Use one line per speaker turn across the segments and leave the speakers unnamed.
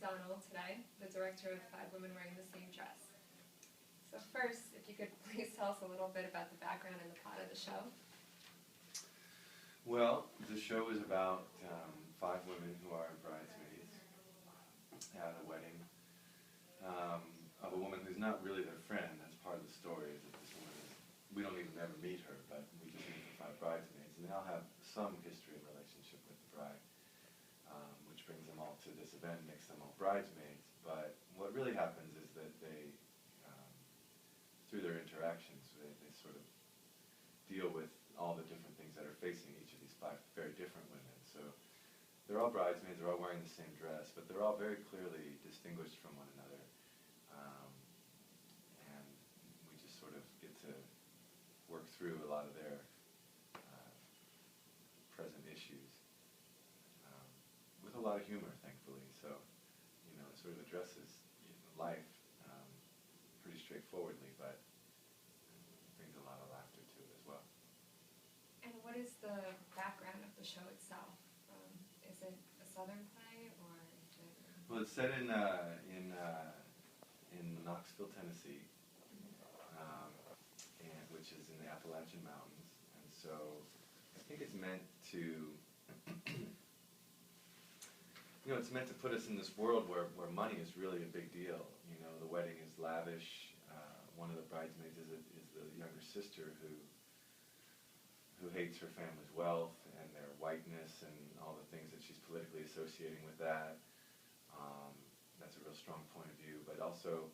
McDonald today, the director of Five Women Wearing the Same Dress. So first, if you could please tell us a little bit about the background and the plot of the show.
Well, the show is about five women who are bridesmaids at a wedding of a woman who's not really their friend. That's part of the story, is that this woman is, we don't even ever meet her, but we just meet the five bridesmaids, and they all have some history and relationship with the bride, which brings them all to this event, makes them all bridesmaids. But what really happens is that they, through their interactions, they sort of deal with all the different things that are facing each of these five very different women. So they're all bridesmaids, they're all wearing the same dress, but they're all very clearly distinguished from one another. And we just sort of get to work through a lot of their present issues with a lot of humor, thankfully. So, you know, it sort of addresses life pretty straightforwardly, but brings a lot of laughter to it as well.
And what is the background of the show itself? Is it a Southern play, or is it...
Well, it's set in Knoxville, Tennessee, and which is in the Appalachian Mountains. And so I think it's meant to, you know, it's meant to put us in this world where money is really a big deal. You know, the wedding is lavish. One of the bridesmaids is the younger sister who hates her family's wealth and their whiteness and all the things that she's politically associating with that. That's a real strong point of view, but also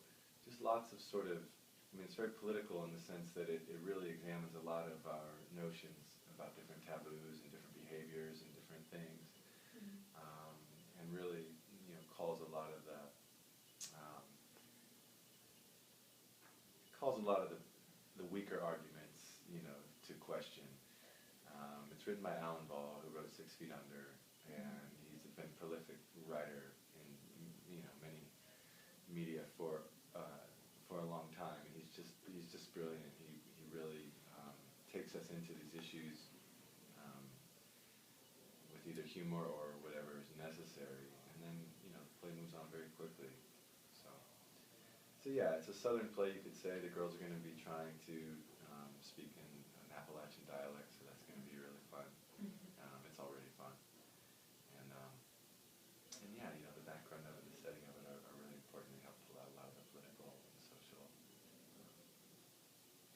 just lots of sort of, I mean, it's very political in the sense that it really examines a lot of our notions about different taboos and different behaviors and different things, and really, you know, calls a lot of the weaker arguments, you know, to question. It's written by Alan Ball, who wrote 6 Feet Under, and he's been a prolific writer in, you know, many media for a long time, and he's just brilliant. He really takes us into these issues with either humor or whatever is necessary, and then, you know, the play moves on very quickly. So yeah, it's a Southern play, you could say. The girls are going to be trying to speak in an Appalachian dialect, so that's going to be really fun. It's already fun. And yeah, you know, the background of it, the setting of it are really important. They help pull out a lot of the political and social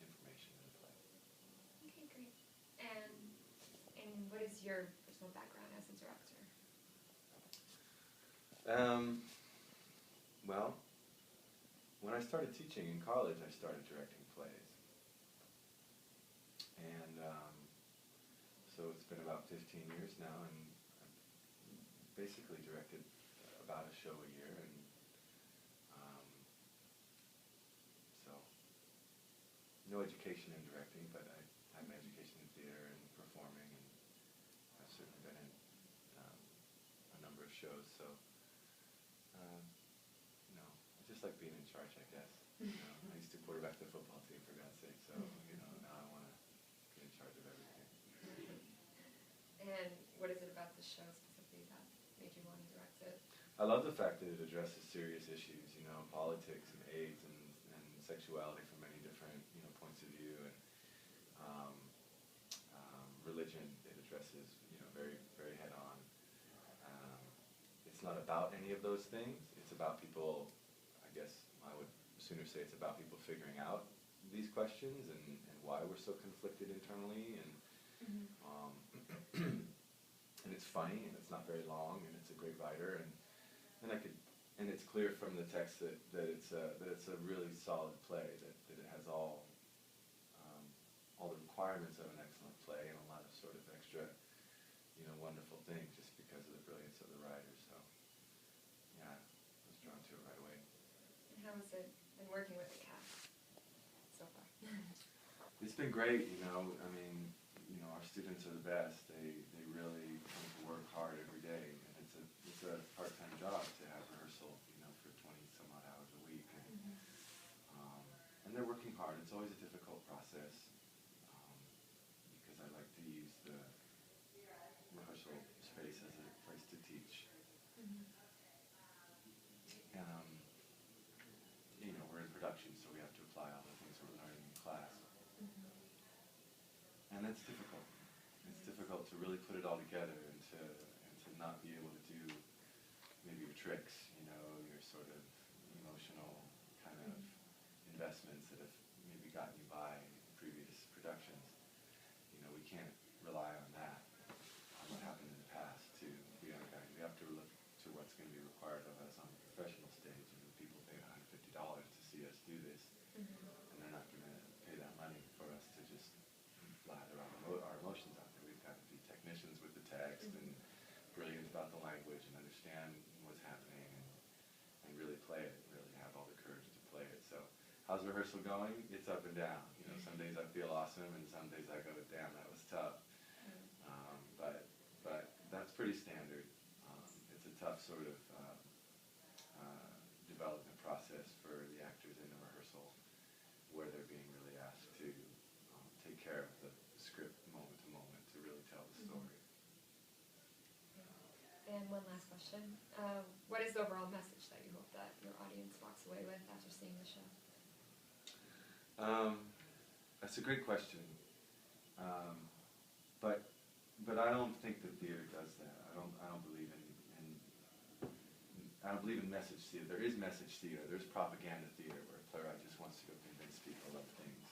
information in the play.
Okay, great. And what is your personal background as a director?
Well, when I started teaching in college, I started directing plays. And so it's been about 15 years now, and I've basically directed about a show a year. And so no education in directing, but I have an education in theater and performing, and I've certainly been in a number of shows. So you know, I just like being in charge, I guess. You know, I used to quarterback the football team, for God's sake, so, you know, now I want to get in charge of everything.
And what is it about the show specifically that made you want to direct it?
I love the fact that it addresses serious issues, you know, politics and AIDS and sexuality from many different, you know, points of view, and religion it addresses, you know, very, very head on. It's not about any of those things. It's about people, I guess I would sooner say it's about people figuring out these questions and why we're so conflicted internally, and and it's funny, and it's not very long, and it's a great writer, and it's clear from the text that it's a really solid play, that it has all the requirements of an excellent play, and a lot of sort of extra, you know, wonderful things just because of the brilliance of the writer. So yeah, I was drawn to it right away.
And how has it been working with the cast so far?
It's been great, you know. I mean, you know, our students are the best. They really come to work hard every day, and it's a part-time job to have rehearsal, you know, for 20 some odd hours a week, and they're working hard. It's always a difficult process because I like to use the rehearsal space as a place to teach. And that's difficult. It's difficult to really put it all together and to not be able to do maybe your tricks, you know, your sort of emotional kind of investments that have maybe gotten you by in previous productions. You know, we can't rely on that, on what happened in the past to be our guide. We have to look to what's going to be required of us on the professional stage. And if people pay $150 to see us do this, and they're not going to pay that money for us to just lather our emotions out there. We've got to be technicians with the text and brilliant about the language and understand what's happening and really play it, really have all the courage to play it. So how's rehearsal going? It's up and down. You know, some days I feel awesome and some days I go, damn, that was tough. But that's pretty standard. It's a tough sort of development process for the actors in the rehearsal where they're being really asked to take care of the script moment to moment to really tell the story.
And one last question. What is the overall message that you hope that your audience walks away with after seeing the show?
That's a great question. But I don't think that theater does that. I don't believe in message theater. There is message theater. There's propaganda theater where a playwright just wants to go convince people of things.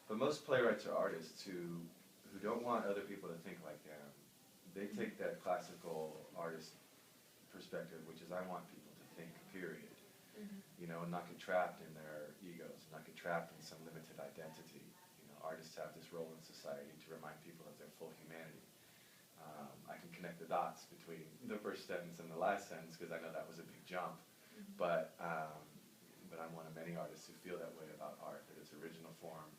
But most playwrights are artists who don't want other people to think like them. They take that classical artist perspective, which is I want people to think, period. You know, and not get trapped in their egos, not get trapped in some limited identity. You know, artists have this role in society to remind people of their full humanity. I can connect the dots between the first sentence and the last sentence because I know that was a big jump. But I'm one of many artists who feel that way about art, that its original form,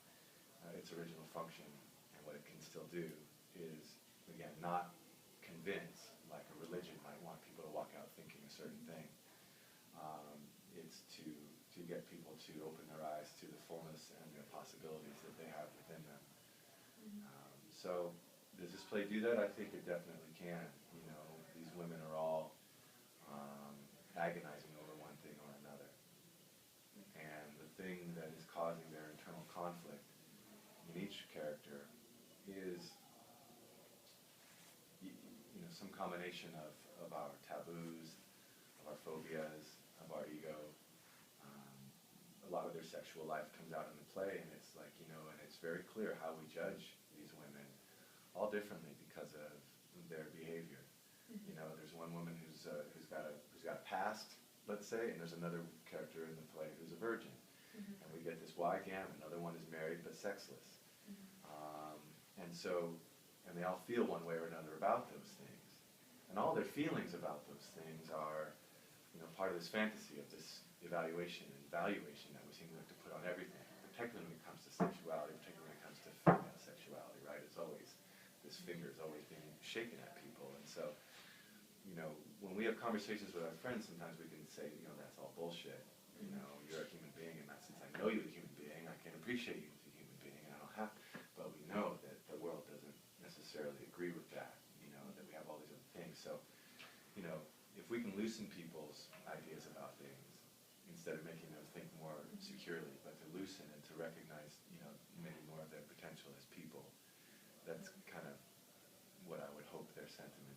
its original function, and what it can still do is, again, not convince, like a religion might want people to walk out thinking a certain thing. It's to get people to open their eyes to the fullness and the possibilities that they have within them. So does this play do that? I think it definitely can. You know, these women are all agonizing over one thing or another. And the thing that is causing their internal conflict in each character is you know, some combination of our taboos, of our phobias, of our ego. A lot of their sexual life comes out in the play, and it's like, you know, and it's very clear how we judge these women all differently because of their behavior. You know, there's one woman who's got a past, let's say, and there's another character in the play who's a virgin. And we get this wide gamut. Another one is married but sexless. And they all feel one way or another about those things. And all their feelings about those things are, you know, part of this fantasy of this evaluation and valuation that we seem to have to put on everything, particularly when it comes to sexuality, particularly when it comes to female sexuality, right? It's always, this finger is always being shaken at people. And so, you know, when we have conversations with our friends, sometimes we can say, you know, that's all bullshit. You know, you're a human being, and not since I know you as a human being, I can appreciate you as a human being, and I don't have to. But we know that the world doesn't necessarily agree with that, you know, that we have all these other things. So, you know, if we can loosen people's ideas about things, instead of making them think more securely, but to loosen and to recognize, you know, many more of their potential as people, that's kind of what I would hope their sentiment